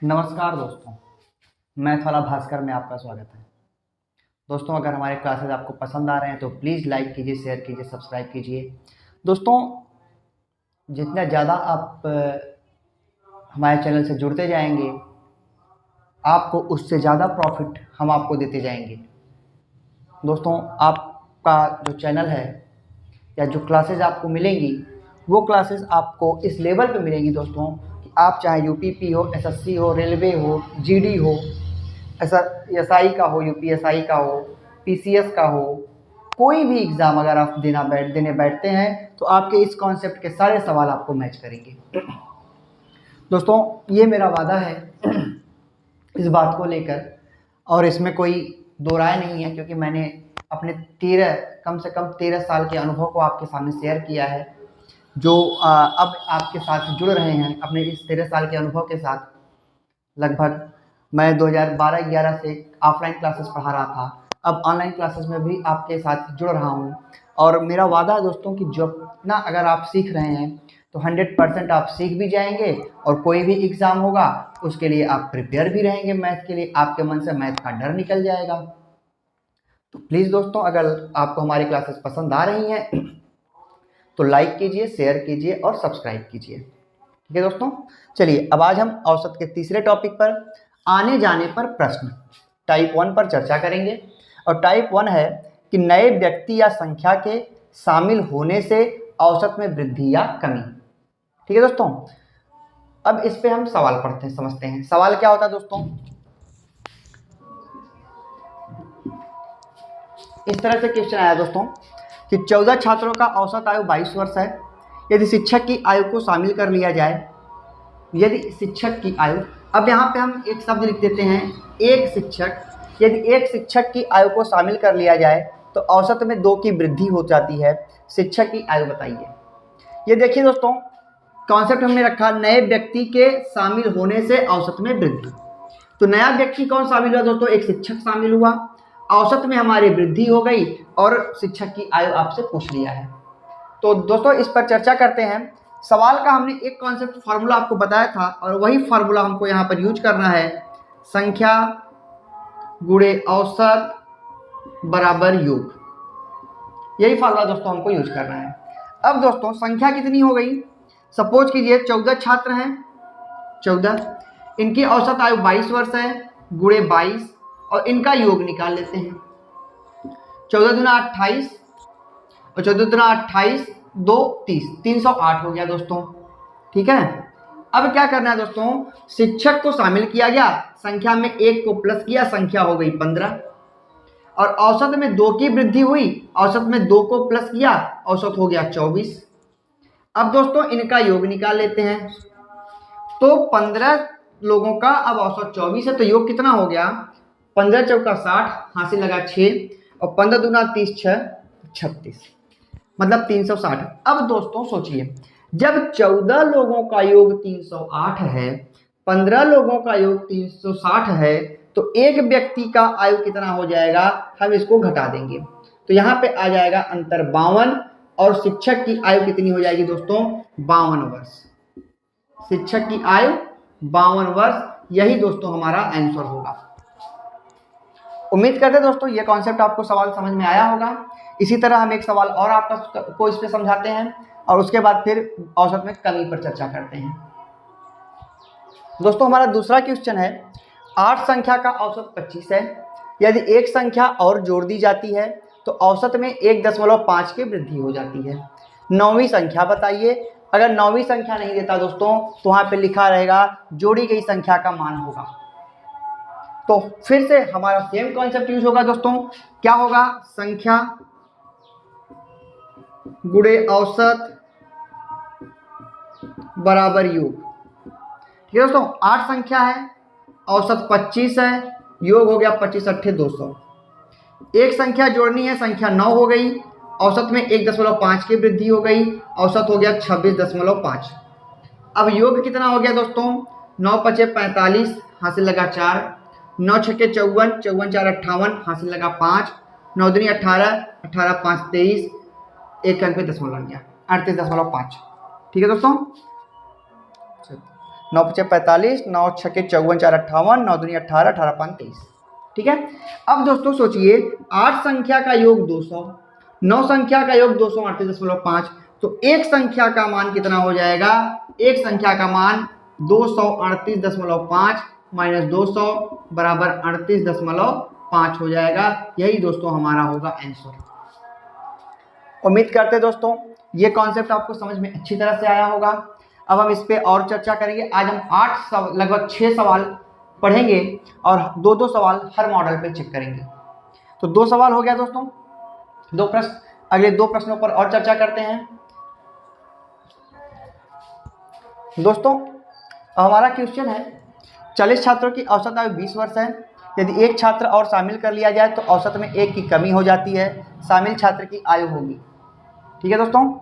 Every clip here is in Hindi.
नमस्कार दोस्तों, मैं थोला भास्कर में आपका स्वागत है। दोस्तों, अगर हमारे क्लासेस आपको पसंद आ रहे हैं तो प्लीज़ लाइक कीजिए, शेयर कीजिए, सब्सक्राइब कीजिए। दोस्तों, जितना ज़्यादा आप हमारे चैनल से जुड़ते जाएंगे, आपको उससे ज़्यादा प्रॉफिट हम आपको देते जाएंगे। दोस्तों, आपका जो चैनल है या जो क्लासेस आपको मिलेंगी, वो क्लासेस आपको इस लेवल पे मिलेंगी दोस्तों कि आप चाहे यूपीपी हो, एसएससी हो, रेलवे हो, जीडी हो, ऐसा एसआई का हो, यूपीएसआई का हो, पीसीएस का हो, कोई भी एग्ज़ाम अगर आप देने बैठते हैं तो आपके इस कॉन्सेप्ट के सारे सवाल आपको मैच करेंगे। दोस्तों, ये मेरा वादा है इस बात को लेकर, और इसमें कोई दो राय नहीं है, क्योंकि मैंने अपने कम से कम 13 साल के अनुभव को आपके सामने शेयर किया है, जो अब आपके साथ जुड़ रहे हैं अपने इस 13 साल के अनुभव के साथ। लगभग मैं 2012-11 से ऑफलाइन क्लासेस पढ़ा रहा था, अब ऑनलाइन क्लासेस में भी आपके साथ जुड़ रहा हूँ। और मेरा वादा है दोस्तों कि जितना अगर आप सीख रहे हैं तो 100% आप सीख भी जाएंगे, और कोई भी एग्ज़ाम होगा उसके लिए आप प्रिपेयर भी रहेंगे। मैथ के लिए आपके मन से मैथ का डर निकल जाएगा। तो प्लीज़ दोस्तों, अगर आपको हमारी क्लासेस पसंद आ रही हैं तो लाइक कीजिए, शेयर कीजिए और सब्सक्राइब कीजिए। ठीक है दोस्तों, चलिए अब आज हम औसत के तीसरे टॉपिक पर आने जाने पर प्रश्न टाइप 1 पर चर्चा करेंगे। और टाइप 1 है कि नए व्यक्ति या संख्या के शामिल होने से औसत में वृद्धि या कमी। ठीक है दोस्तों, अब इस पे हम सवाल पढ़ते हैं, समझते हैं सवाल क्या होता है। दोस्तों, इस तरह से क्वेश्चन आया दोस्तों कि 14 छात्रों का औसत आयु 22 वर्ष है। यदि शिक्षक की आयु को शामिल कर लिया जाए, यदि शिक्षक की आयु, अब यहाँ पे हम एक शब्द लिख देते हैं, एक शिक्षक, यदि एक शिक्षक की आयु को शामिल कर लिया जाए तो औसत में 2 की वृद्धि हो जाती है। शिक्षक की आयु बताइए। ये देखिए दोस्तों, कॉन्सेप्ट हमने रखा नए व्यक्ति के शामिल होने से औसत में वृद्धि। तो नया व्यक्ति कौन शामिल हुआ दोस्तों? एक शिक्षक शामिल हुआ, औसत में हमारी वृद्धि हो गई, और शिक्षक की आयु आपसे पूछ लिया है। तो दोस्तों, इस पर चर्चा करते हैं। सवाल का हमने एक कॉन्सेप्ट फार्मूला आपको बताया था, और वही फार्मूला हमको यहाँ पर यूज करना है। संख्या गुणे औसत बराबर योग, यही फार्मूला दोस्तों हमको यूज करना है। अब दोस्तों, संख्या कितनी हो गई? सपोज कीजिए 14 छात्र हैं, 14, इनकी औसत आयु 22 वर्ष है, गुणे 22, और इनका योग निकाल लेते हैं। 14 दूना 28 और 14 दूना 28, 2 30, 308 हो गया दोस्तों। ठीक है, अब क्या करना है दोस्तों? शिक्षक को शामिल किया गया, संख्या में 1 को प्लस किया, संख्या हो गई 15, और औसत में 2 की वृद्धि हुई, औसत में 2 को प्लस किया, औसत हो गया 24। अब दोस्तों, इनका योग निकाल लेते हैं। तो 15 लोगों का अब औसत 24 है, तो योग कितना हो गया? 15 चौका 60, हासिल लगा 6, और 15 दूना 30, 6 36, मतलब 360। अब दोस्तों सोचिए, जब 14 लोगों का योग 308 है, 15 लोगों का योग 360 है, तो एक व्यक्ति का आयु कितना हो जाएगा? हम इसको घटा देंगे, तो यहाँ पे आ जाएगा अंतर 52, और शिक्षक की आयु कितनी हो जाएगी दोस्तों? 52 वर्ष। शिक्षक की आयु 52 वर्ष, यही दोस्तों हमारा आंसर होगा। उम्मीद करते हैं दोस्तों ये कॉन्सेप्ट आपको सवाल समझ में आया होगा। इसी तरह हम एक सवाल और आपको इस पे समझाते हैं, और उसके बाद फिर औसत में कमी पर चर्चा करते हैं। दोस्तों, हमारा दूसरा क्वेश्चन है, 8 संख्या का औसत 25 है। यदि एक संख्या और जोड़ दी जाती है तो औसत में 1.5 की वृद्धि हो जाती है। 9वीं संख्या बताइए। अगर 9वीं संख्या नहीं देता दोस्तों, तो वहाँ पे लिखा रहेगा जोड़ी गई संख्या का मान होगा। तो फिर से हमारा सेम कॉन्सेप्ट यूज होगा दोस्तों। क्या होगा? संख्या गुणे औसत बराबर योग। ठीक है दोस्तों, 8 संख्या है, औसत 25 है, योग हो गया 25 अट्ठे 200। एक संख्या जोड़नी है, संख्या 9 हो गई, औसत में 1.5 की वृद्धि हो गई, औसत हो गया 26.5। अब योग कितना हो गया दोस्तों? 9 पचे 45, हासिल लगा 4, 9 छक्के 54, 54 4 58, हासिल लगा 5, 9 दूनी 18, 18 5 23, एक अंक पे दशमलव लग गया, 38.5। ठीक है दोस्तों, 9 5 45, 9 6 54, 4 58, 9 दूनी 18, 18 5 23। ठीक है। अब दोस्तों सोचिए 8 संख्या का योग 200, 9 संख्या का योग 238.5, तो एक संख्या का मान कितना हो जाएगा? एक संख्या का मान 238.5 माइनस 200 बराबर 38.5 हो जाएगा। यही दोस्तों हमारा होगा आंसर। उम्मीद करते दोस्तों ये कॉन्सेप्ट आपको समझ में अच्छी तरह से आया होगा। अब हम इस पे और चर्चा करेंगे। आज हम लगभग 6 सवाल पढ़ेंगे और 2-2 सवाल हर मॉडल पे चेक करेंगे। तो 2 सवाल हो गया दोस्तों, 2 प्रश्न। अगले 2 प्रश्नों पर और चर्चा करते हैं। दोस्तों हमारा क्वेश्चन है 40 छात्रों की औसत आयु 20 वर्ष है। यदि एक छात्र और शामिल कर लिया जाए तो औसत में 1 की कमी हो जाती है। शामिल छात्र की आयु होगी। ठीक है दोस्तों।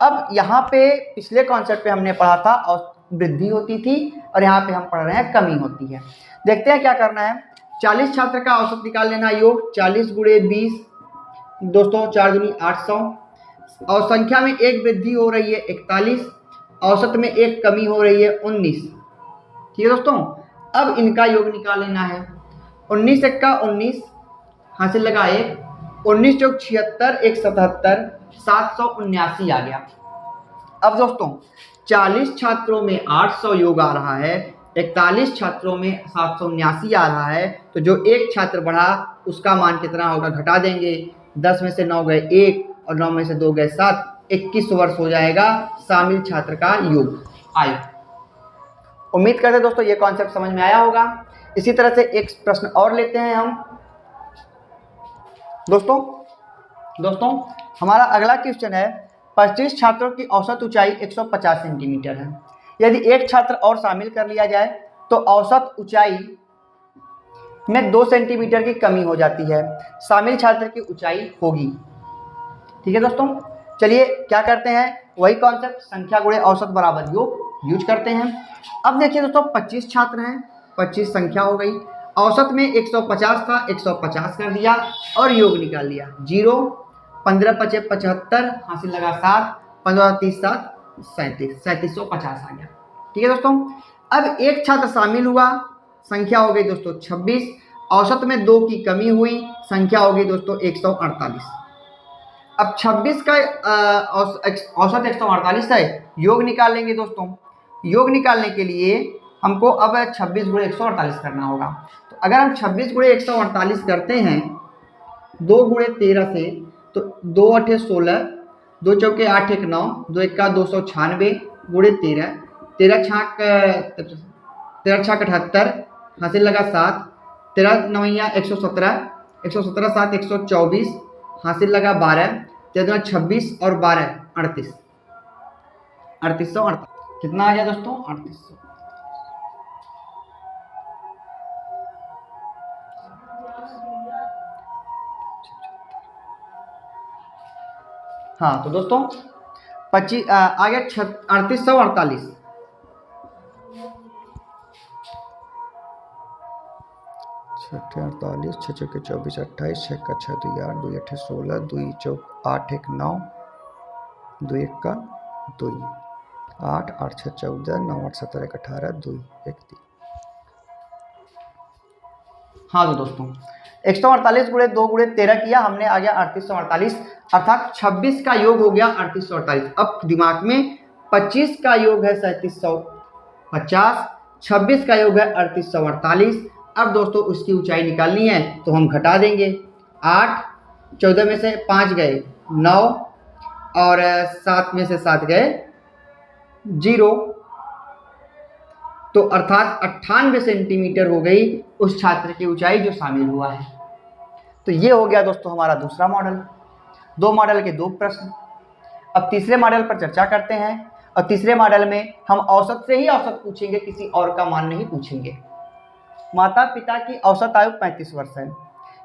अब यहाँ पे पिछले कॉन्सेप्ट पे हमने पढ़ा था और वृद्धि होती थी, और यहाँ पे हम पढ़ रहे हैं कमी होती है। देखते हैं क्या करना है। 40 छात्र का औसत निकाल लेना। योग 40 गुणे 20 दोस्तों 4 दूनी 800, और संख्या में एक वृद्धि हो रही है 41, औसत में एक कमी हो रही है 19। ठीक है दोस्तों। अब इनका योग निकाल लेना है। 19 एक्का 19, हासिल लगा 1, 19 चौक 76, 1 77, 779 आ गया। अब दोस्तों 40 छात्रों में 800 योग आ रहा है, 41 छात्रों में 779 आ रहा है, तो जो एक छात्र बढ़ा उसका मान कितना होगा? घटा देंगे। 10 में से 9 गए 1 और 9 में से 2 गए 7, 21 वर्ष हो जाएगा शामिल छात्र का योग आयु। उम्मीद करते दोस्तों ये कॉन्सेप्ट समझ में आया होगा। इसी तरह से एक प्रश्न और लेते हैं हम। दोस्तों हमारा अगला क्वेश्चन है 25 छात्रों की औसत ऊंचाई 150 सेंटीमीटर है। यदि एक छात्र और शामिल कर लिया जाए तो औसत ऊंचाई में 2 सेंटीमीटर की कमी हो जाती है। शामिल छात्र की ऊंचाई होगी। ठीक है दोस्तों। चलिए क्या करते हैं, वही कॉन्सेप्ट संख्या गुणे औसत बराबर योग यूज करते हैं। अब देखिए दोस्तों 25 छात्र हैं, 25 संख्या हो गई, औसत में 150 था, 150 कर दिया और योग निकाल लिया। 0, 15 5 75, हासिल लगा 7, 15 30 7 37, 3750 आ गया। ठीक है दोस्तों। अब एक छात्र शामिल हुआ, संख्या हो गई दोस्तों 26, औसत में 2 की कमी हुई, संख्या हो गई दोस्तों 148। अब 26 का औसत 148 है, योग निकाल लेंगे दोस्तों। योग निकालने के लिए हमको अब 26 गुणे 148 करना होगा। तो अगर हम 26 गुणे 148 करते हैं 2 गुणे 13 से, तो 2 8 16, 2 चौके 8 1 9, 2 1 296 गुणे 13, 13 छाक 78, हासिल लगा 7, 13 9 117, 117 7 124, हासिल लगा 12, 13 26 और 12 38, 3848 कितना आ गया दोस्तों? 3800। हाँ तो दोस्तों 25 आ गया 3848। 48, 6 चौके 24 28, 6 का 6 2 8, 2 8 16, 2 चौक 8 1 9, 2 1 का 2 8, 8 6 14, 9 8 17 1 18, 2 1 3। हाँ तो दोस्तों 148 गुणे 2 गुणे 13 किया हमने, आ गया 3848, अर्थात 26 का योग हो गया 3848। अब दिमाग में 25 का योग है 3750, 26 का योग है 3848। अब दोस्तों उसकी ऊंचाई निकालनी है तो हम घटा देंगे। 8, 14 में से 5 गए 9 और 7 में से 7 गए 0, तो अर्थात 98 सेंटीमीटर हो गई उस छात्र की ऊंचाई जो शामिल हुआ है। तो ये हो गया दोस्तों हमारा दूसरा मॉडल। 2 मॉडल के 2 प्रश्न। अब तीसरे मॉडल पर चर्चा करते हैं, और तीसरे मॉडल में हम औसत से ही औसत पूछेंगे, किसी और का मान नहीं पूछेंगे। माता पिता की औसत आयु 35 वर्ष है।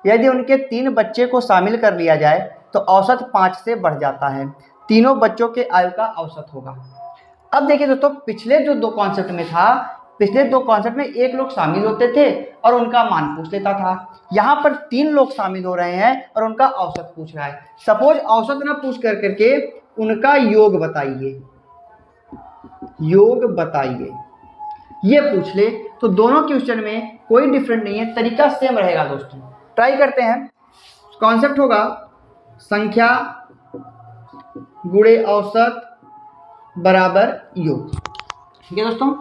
यदि उनके 3 बच्चे को शामिल कर लिया जाए तो औसत 5 से बढ़ जाता है। तीनों बच्चों के आयु का औसत होगा। अब देखिए दोस्तों पिछले जो 2 कॉन्सेप्ट में था, पिछले 2 कॉन्सेप्ट में 1 लोग शामिल होते थे और उनका मान पूछ लेता था। यहाँ पर 3 लोग शामिल हो रहे हैं और उनका औसत पूछ रहा है। सपोज औसत ना पूछ करके उनका योग बताइए, योग बताइए। ये पूछ ले तो दोनों क्वेश्चन में कोई डिफरेंट नहीं है, तरीका सेम रहेगा दोस्तों। ट्राई करते हैं। कॉन्सेप्ट होगा संख्या गुणे औसत बराबर योग। ठीक है दोस्तों।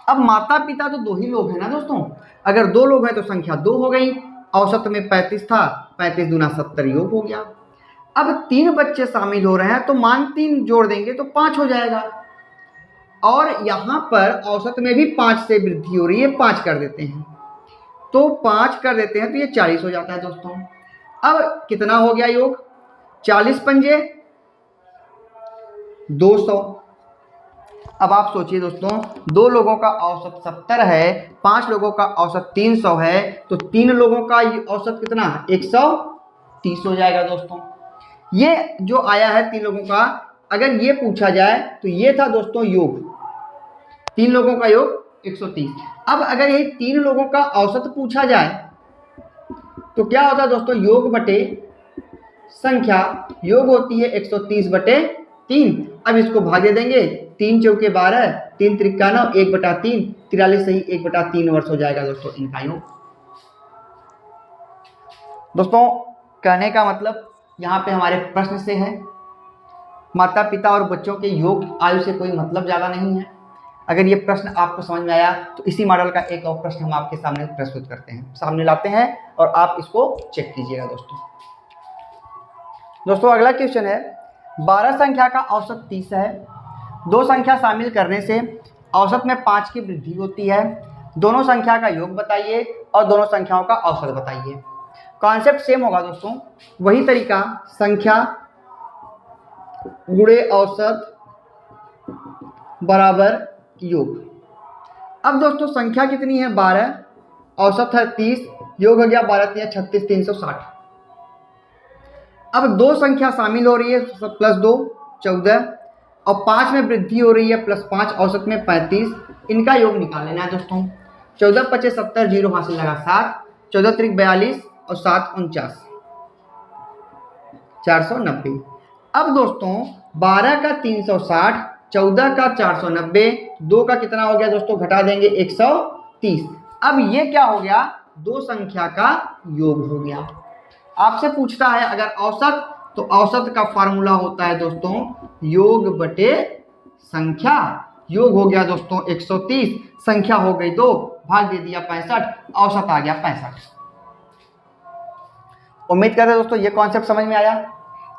अब माता पिता तो दो ही लोग हैं ना दोस्तों, अगर दो लोग हैं तो संख्या 2 हो गई, औसत में 35 था, 35 दूना 70 योग हो गया। अब 3 बच्चे शामिल हो रहे हैं तो मान 3 जोड़ देंगे तो 5 हो जाएगा, और यहाँ पर औसत में भी 5 से वृद्धि हो रही है, 5 कर देते हैं तो 5 कर देते हैं तो ये 40 हो जाता है दोस्तों। अब कितना हो गया योग, 40 पंजे 200। अब आप सोचिए दोस्तों, 2 लोगों का औसत 70 है, 5 लोगों का औसत 300 है, तो 3 लोगों का औसत कितना, 130 हो जाएगा दोस्तों। ये जो आया है 3 लोगों का, अगर ये पूछा जाए तो ये था दोस्तों योग, 3 लोगों का योग 130। अब अगर ये 3 लोगों का औसत पूछा जाए तो क्या होता है दोस्तों, योग बटे संख्या, योग होती है 130 बटे 3। अब इसको भाग दे देंगे, 3 चौके 12, 3 त्रिका 9, 1/3, 43 सही 1/3 वर्ष हो जाएगा दोस्तों इनका योग। दोस्तों कहने का मतलब यहाँ पे हमारे प्रश्न से है, माता पिता और बच्चों के योग आयु से कोई मतलब ज़्यादा नहीं है। अगर ये प्रश्न आपको समझ में आया तो इसी मॉडल का एक और प्रश्न हम आपके सामने प्रस्तुत करते हैं, सामने लाते हैं और आप इसको चेक कीजिएगा दोस्तों। दोस्तों अगला क्वेश्चन है, 12 संख्या का औसत 30 है, 2 संख्या शामिल करने से औसत में 5 की वृद्धि होती है, दोनों संख्या का योग बताइए और दोनों संख्याओं का औसत बताइए। कॉन्सेप्ट सेम होगा दोस्तों, वही तरीका, संख्या गुणे औसत बराबर योग। अब दोस्तों संख्या कितनी है, 12, औसत है 30, योग हो गया 12 3 36 360। अब 2 संख्या शामिल हो रही है, +2 14, और 5 में वृद्धि हो रही है +5, औसत में 35, इनका योग निकाल लेना है दोस्तों। 14 25 70, 0 हासिल लगा 7, 14 त्रिक 42 और 7 49, 490। अब दोस्तों 12 का 360, 14 का 490, 2 का कितना हो गया दोस्तों, घटा देंगे 130। अब ये क्या हो गया, 2 संख्या का योग हो गया। आपसे पूछता है अगर औसत, तो औसत का फार्मूला होता है दोस्तों योग बटे संख्या। योग हो गया दोस्तों 130, संख्या हो गई 2, भाग दे दिया 65, औसत आ गया 65। उम्मीद करते हैं दोस्तों ये कॉन्सेप्ट समझ में आया।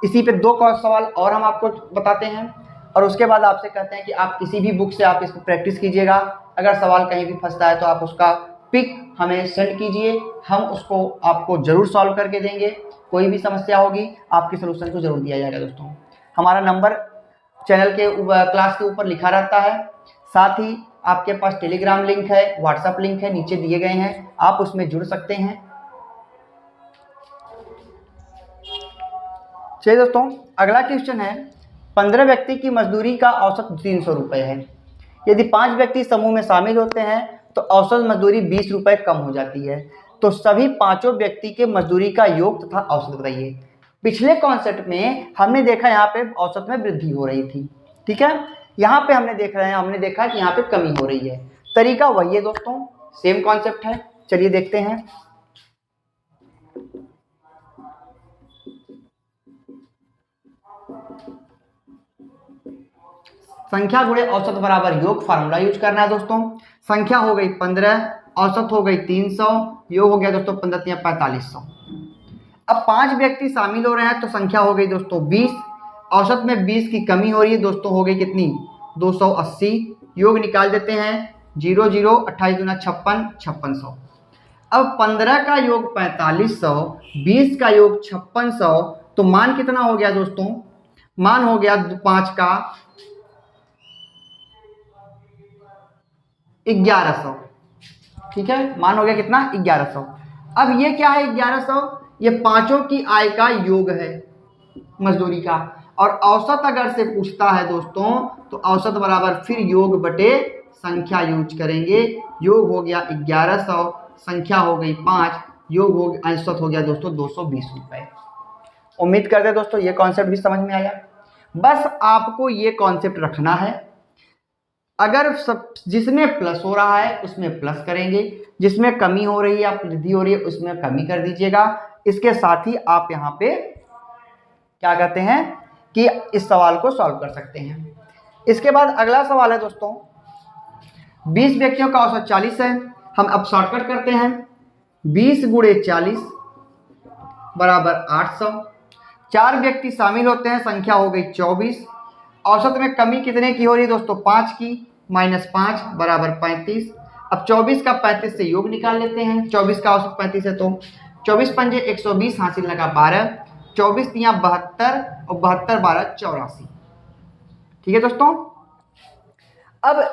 इसी पे 2 सवाल और हम आपको बताते हैं और उसके बाद आपसे कहते हैं कि आप किसी भी बुक से आप इसको प्रैक्टिस कीजिएगा। अगर सवाल कहीं भी फंसता है तो आप उसका पिक हमें सेंड कीजिए, हम उसको आपको ज़रूर सॉल्व करके देंगे। कोई भी समस्या होगी आपके सलूशन को ज़रूर दिया जाएगा दोस्तों। हमारा नंबर चैनल के क्लास के ऊपर लिखा रहता है, साथ ही आपके पास टेलीग्राम लिंक है, व्हाट्सएप लिंक है, नीचे दिए गए हैं, आप उसमें जुड़ सकते हैं। चलिए दोस्तों अगला क्वेश्चन है, 15 व्यक्ति की मजदूरी का औसत 300 रुपये है। यदि 5 व्यक्ति समूह में शामिल होते हैं तो औसत मजदूरी 20 रुपये कम हो जाती है, तो सभी 5 व्यक्ति के मजदूरी का योग तथा औसत बताइए। पिछले कॉन्सेप्ट में हमने देखा यहाँ पे औसत में वृद्धि हो रही थी, ठीक है, यहाँ पे हमने देखा कि यहाँ पे कमी हो रही है। तरीका वही है दोस्तों, सेम कॉन्सेप्ट है। चलिए देखते हैं। संख्या गुणे औसत बराबर योग, फार्मूला यूज करना है दोस्तों। संख्या हो गई 15, औसत हो गई 300, योग हो गया दोस्तों 15 3 4500। अब 5 व्यक्ति शामिल हो रहे हैं तो संख्या हो गई दोस्तों 20, औसत में 20 की कमी हो रही है दोस्तों, हो गई कितनी 280, योग निकाल देते हैं 0 0 28 दूना 56 5600। अब 15 का योग 4500, 20 का योग 5600, तो मान कितना हो गया दोस्तों, मान हो गया 5 का 1100, ठीक है, मान हो गया कितना 1100। अब ये क्या है 1100, ये 5 की आय का योग है मजदूरी का, और औसत अगर से पूछता है दोस्तों तो औसत बराबर फिर योग बटे संख्या यूज करेंगे। योग हो गया 1100, संख्या हो गई 5, योग हो गया औसत हो गया दोस्तों 220 रुपये। उम्मीद करते हैं दोस्तों ये कॉन्सेप्ट भी समझ में आया। बस आपको ये कॉन्सेप्ट रखना है, अगर सब जिसमें प्लस हो रहा है उसमें प्लस करेंगे, जिसमें कमी हो रही है या वृद्धि हो रही है उसमें कमी कर दीजिएगा। इसके साथ ही आप यहाँ पे क्या कहते हैं कि इस सवाल को सॉल्व कर सकते हैं। इसके बाद अगला सवाल है दोस्तों, 20 व्यक्तियों का औसत 40 है। हम अब शॉर्टकट करते हैं, 20 गुणे 40 बराबर 800। 4 व्यक्ति शामिल होते हैं, संख्या हो गई 24। औसत में कमी कितने की हो रही है दोस्तों, 5 की, -5 बराबर 35। अब 24 का 35 से योग निकाल लेते हैं। 24 का औसत 35 है तो 24 पंजे 120, हासिल लगा 12, 24 तियां 72 और 72 12 84। ठीक है दोस्तों। अब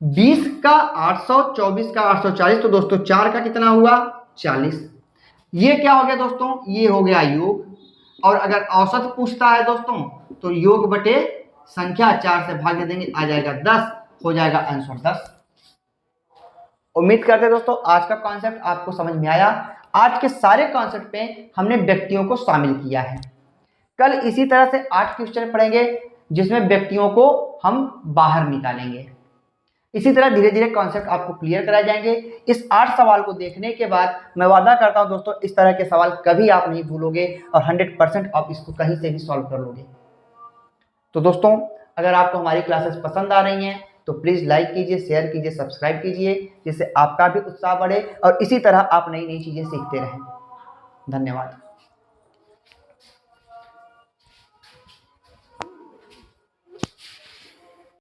20 का 800, 24 का 840, तो दोस्तों 4 का कितना हुआ 40। ये क्या हो गया दोस्तों, ये हो गया योग। और अगर औसत पूछता है दोस्तों तो योग बटे संख्या 4 से भाग दे देंगे, आ जाएगा 10, हो जाएगा आंसर 10। उम्मीद करते हैं दोस्तों आज का कॉन्सेप्ट आपको समझ में आया। आज के सारे कॉन्सेप्ट पे हमने व्यक्तियों को शामिल किया है। कल इसी तरह से 8 क्वेश्चन पढ़ेंगे जिसमें व्यक्तियों को हम बाहर निकालेंगे। इसी तरह धीरे धीरे कॉन्सेप्ट आपको क्लियर कराए जाएंगे। इस 8 सवाल को देखने के बाद मैं वादा करता हूं दोस्तों इस तरह के सवाल कभी आप नहीं भूलोगे और 100% आप इसको कहीं से भी सॉल्व कर लोगे। तो दोस्तों अगर आपको हमारी क्लासेस पसंद आ रही हैं तो प्लीज़ लाइक कीजिए, शेयर कीजिए, सब्सक्राइब कीजिए, जिससे आपका भी उत्साह बढ़े और इसी तरह आप नई नई चीज़ें सीखते रहें। धन्यवाद।